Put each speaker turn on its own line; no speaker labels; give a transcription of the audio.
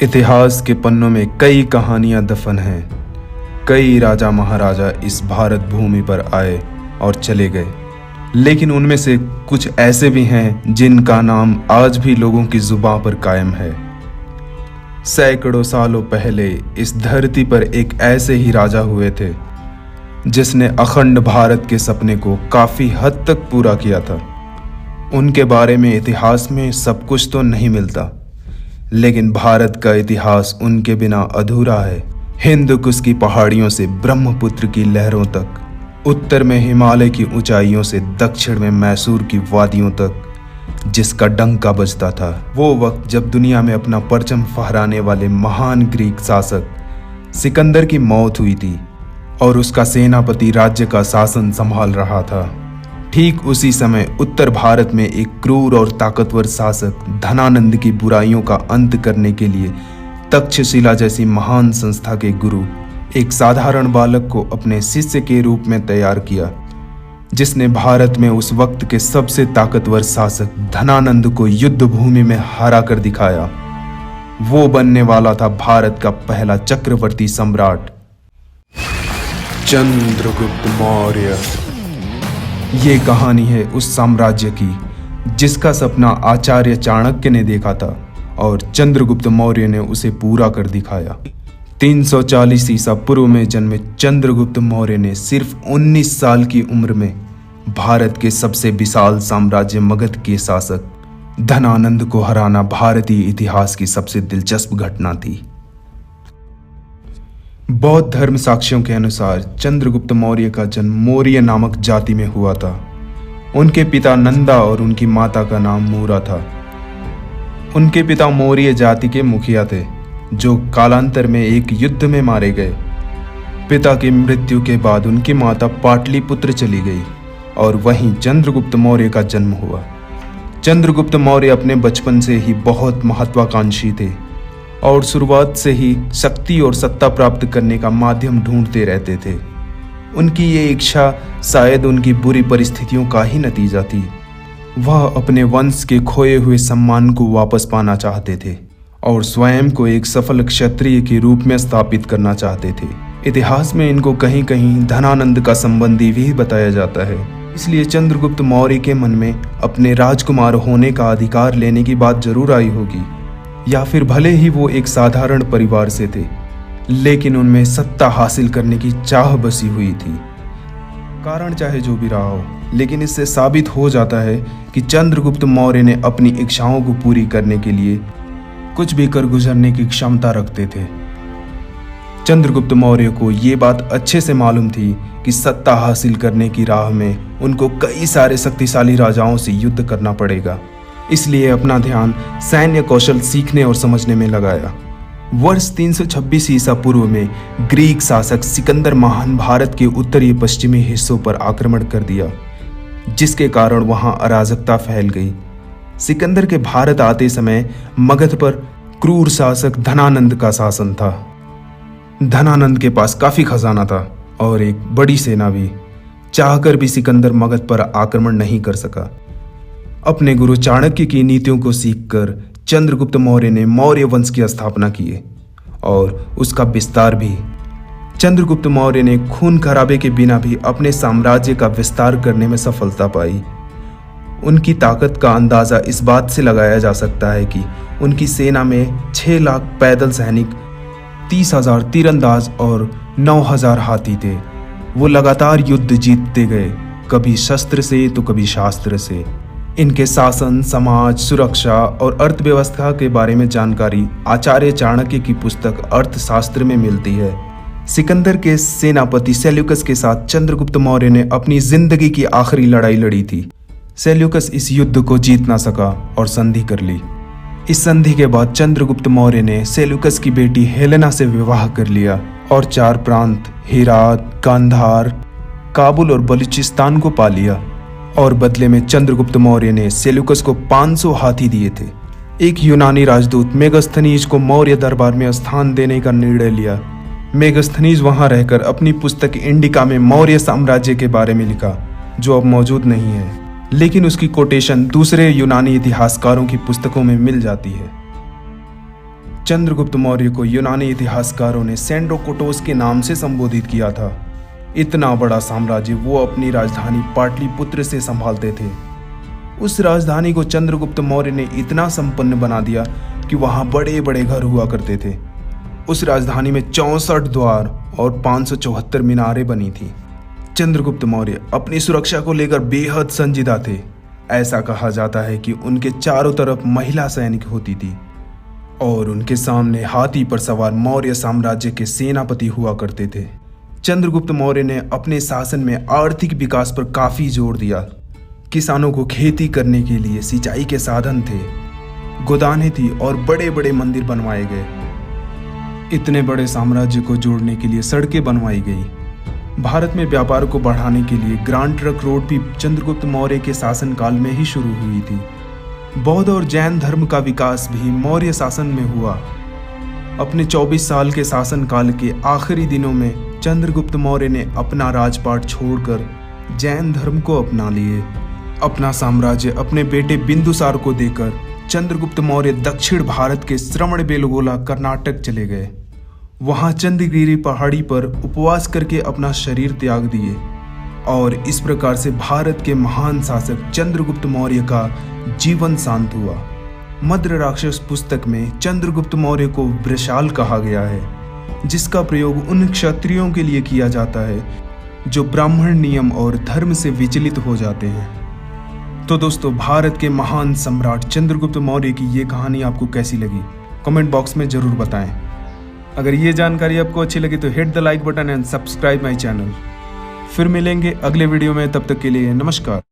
इतिहास के पन्नों में कई कहानियां दफन हैं। कई राजा महाराजा इस भारत भूमि पर आए और चले गए, लेकिन उनमें से कुछ ऐसे भी हैं जिनका नाम आज भी लोगों की जुबां पर कायम है। सैकड़ों सालों पहले इस धरती पर एक ऐसे ही राजा हुए थे जिसने अखंड भारत के सपने को काफी हद तक पूरा किया था। उनके बारे में इतिहास में सब कुछ तो नहीं मिलता, लेकिन भारत का इतिहास उनके बिना अधूरा है। हिंद कुश की पहाड़ियों से ब्रह्मपुत्र की लहरों तक, उत्तर में हिमालय की ऊंचाइयों से दक्षिण में मैसूर की वादियों तक जिसका डंका बजता था, वो वक्त जब दुनिया में अपना परचम फहराने वाले महान ग्रीक शासक सिकंदर की मौत हुई थी और उसका सेनापति राज्य का शासन संभाल रहा था। ठीक उसी समय उत्तर भारत में एक क्रूर और ताकतवर शासक धनानंद की बुराइयों का अंत करने के लिए तक्षशिला जैसी महान संस्था के गुरु एक साधारण बालक को अपने शिष्य के रूप में तैयार किया, जिसने भारत में उस वक्त के सबसे ताकतवर शासक धनानंद को युद्ध भूमि में हरा कर दिखाया। वो बनने वाला था भारत का पहला चक्रवर्ती सम्राट, चंद्रगुप्त मौर्य। ये कहानी है उस साम्राज्य की जिसका सपना आचार्य चाणक्य ने देखा था और चंद्रगुप्त मौर्य ने उसे पूरा कर दिखाया। 340 ईसा पूर्व में जन्मे चंद्रगुप्त मौर्य ने सिर्फ 19 साल की उम्र में भारत के सबसे विशाल साम्राज्य मगध के शासक धनानंद को हराना भारतीय इतिहास की सबसे दिलचस्प घटना थी। बौद्ध धर्म साक्ष्यों के अनुसार चंद्रगुप्त मौर्य का जन्म मौर्य नामक जाति में हुआ था। उनके पिता नंदा और उनकी माता का नाम मूरा था। उनके पिता मौर्य जाति के मुखिया थे जो कालांतर में एक युद्ध में मारे गए। पिता की मृत्यु के बाद उनकी माता पाटलिपुत्र चली गई और वहीं चंद्रगुप्त मौर्य का जन्म हुआ। चंद्रगुप्त मौर्य अपने बचपन से ही बहुत महत्वाकांक्षी थे और शुरुआत से ही शक्ति और सत्ता प्राप्त करने का माध्यम ढूंढते रहते थे। उनकी ये इच्छा शायद उनकी बुरी परिस्थितियों का ही नतीजा थी। वह अपने वंश के खोए हुए सम्मान को वापस पाना चाहते थे और स्वयं को एक सफल क्षत्रिय के रूप में स्थापित करना चाहते थे। इतिहास में इनको कहीं कहीं धनानंद का संबंधी भी बताया जाता है, इसलिए चंद्रगुप्त मौर्य के मन में अपने राजकुमार होने का अधिकार लेने की बात जरूर आई होगी, या फिर भले ही वो एक साधारण परिवार से थे, लेकिन उनमें सत्ता हासिल करने की चाह बसी हुई थी। कारण चाहे जो भी रहा हो, लेकिन इससे साबित हो जाता है कि चंद्रगुप्त मौर्य ने अपनी इच्छाओं को पूरी करने के लिए कुछ भी कर गुजरने की क्षमता रखते थे। चंद्रगुप्त मौर्य को ये बात अच्छे से मालूम थी कि सत्ता हासिल करने की राह में उनको कई सारे शक्तिशाली राजाओं से युद्ध करना पड़ेगा, इसलिए अपना ध्यान सैन्य कौशल सीखने और समझने में लगाया। वर्ष 326 ईसा पूर्व में ग्रीक शासक सिकंदर महान भारत के उत्तरी पश्चिमी हिस्सों पर आक्रमण कर दिया, जिसके कारण वहां अराजकता फैल गई। सिकंदर के भारत आते समय मगध पर क्रूर शासक धनानंद का शासन था। धनानंद के पास काफी खजाना था और एक बड़ी सेना भी। चाहकर भी सिकंदर मगध पर आक्रमण नहीं कर सका। अपने गुरु चाणक्य की नीतियों को सीखकर चंद्रगुप्त मौर्य ने मौर्य वंश की स्थापना की और उसका विस्तार भी। चंद्रगुप्त मौर्य ने खून खराबे के बिना भी अपने साम्राज्य का विस्तार करने में सफलता पाई। उनकी ताकत का अंदाजा इस बात से लगाया जा सकता है कि उनकी सेना में 6 लाख पैदल सैनिक, 30,000 तीरंदाज और 9,000 हाथी थे। वो लगातार युद्ध जीतते गए, कभी शस्त्र से तो कभी शास्त्र से। इनके शासन, समाज, सुरक्षा और अर्थव्यवस्था के बारे में जानकारी आचार्य चाणक्य की पुस्तक अर्थशास्त्र में मिलती है। सिकंदर के सेनापति सेल्यूकस के साथ चंद्रगुप्त मौर्य ने अपनी जिंदगी की आखिरी लड़ाई लड़ी थी। सेल्यूकस इस युद्ध को जीत ना सका और संधि कर ली। इस संधि के बाद चंद्रगुप्त मौर्य ने सेल्यूकस की बेटी हेलेना से विवाह कर लिया और 4 प्रांत हेरात, गांधार, काबुल और बलूचिस्तान को पा लिया। और बदले में चंद्रगुप्त मौर्य ने सेल्यूकस को 500 हाथी दिए थे। एक यूनानी राजदूत मेगस्थनीज को मौर्य दरबार में स्थान देने का निर्णय लिया। मेगस्थनीज वहां रहकर अपनी पुस्तक इंडिका में मौर्य साम्राज्य के बारे में लिखा, जो अब मौजूद नहीं है, लेकिन उसकी कोटेशन दूसरे यूनानी इतिहासकारों की पुस्तकों में मिल जाती है। चंद्रगुप्त मौर्य को यूनानी इतिहासकारों ने सेंड्रोकोटोस के नाम से संबोधित किया था। इतना बड़ा साम्राज्य वो अपनी राजधानी पाटलिपुत्र से संभालते थे। उस राजधानी को चंद्रगुप्त मौर्य ने इतना संपन्न बना दिया कि वहां बड़े बड़े घर हुआ करते थे। उस राजधानी में 64 द्वार और 574 मीनारें बनी थी। चंद्रगुप्त मौर्य अपनी सुरक्षा को लेकर बेहद संजीदा थे। ऐसा कहा जाता है कि उनके चारों तरफ महिला सैनिक होती थी और उनके सामने हाथी पर सवार मौर्य साम्राज्य के सेनापति हुआ करते थे। चंद्रगुप्त मौर्य ने अपने शासन में आर्थिक विकास पर काफी जोर दिया। किसानों को खेती करने के लिए सिंचाई के साधन थे, गोदानें थी और बड़े बड़े मंदिर बनवाए गए। इतने बड़े साम्राज्य को जोड़ने के लिए सड़कें बनवाई गई। भारत में व्यापार को बढ़ाने के लिए ग्रांड ट्रक रोड भी चंद्रगुप्त मौर्य के शासनकाल में ही शुरू हुई थी। बौद्ध और जैन धर्म का विकास भी मौर्य शासन में हुआ। अपने 24 साल के शासनकाल के आखिरी दिनों में चंद्रगुप्त मौर्य ने अपना राजपाट छोड़कर जैन धर्म को अपना लिए। अपना साम्राज्य अपने बेटे बिंदुसार को देकर चंद्रगुप्त मौर्य दक्षिण भारत के श्रवणबेलगोला कर्नाटक चले गए। वहां चंद्रगिरी पहाड़ी पर उपवास करके अपना शरीर त्याग दिए और इस प्रकार से भारत के महान शासक चंद्रगुप्त मौर्य का जीवन शांत हुआ। मद्र राक्षस पुस्तक में चंद्रगुप्त मौर्य को वृषाल कहा गया है, जिसका प्रयोग उन क्षत्रियों के लिए किया जाता है जो ब्राह्मण नियम और धर्म से विचलित हो जाते हैं। तो दोस्तों, भारत के महान सम्राट चंद्रगुप्त मौर्य की ये कहानी आपको कैसी लगी, कमेंट बॉक्स में जरूर बताएं। अगर ये जानकारी आपको अच्छी लगी तो hit the like button and subscribe my channel. फिर मिलेंगे अगले वीडियो में, तब तक के लिए नमस्कार।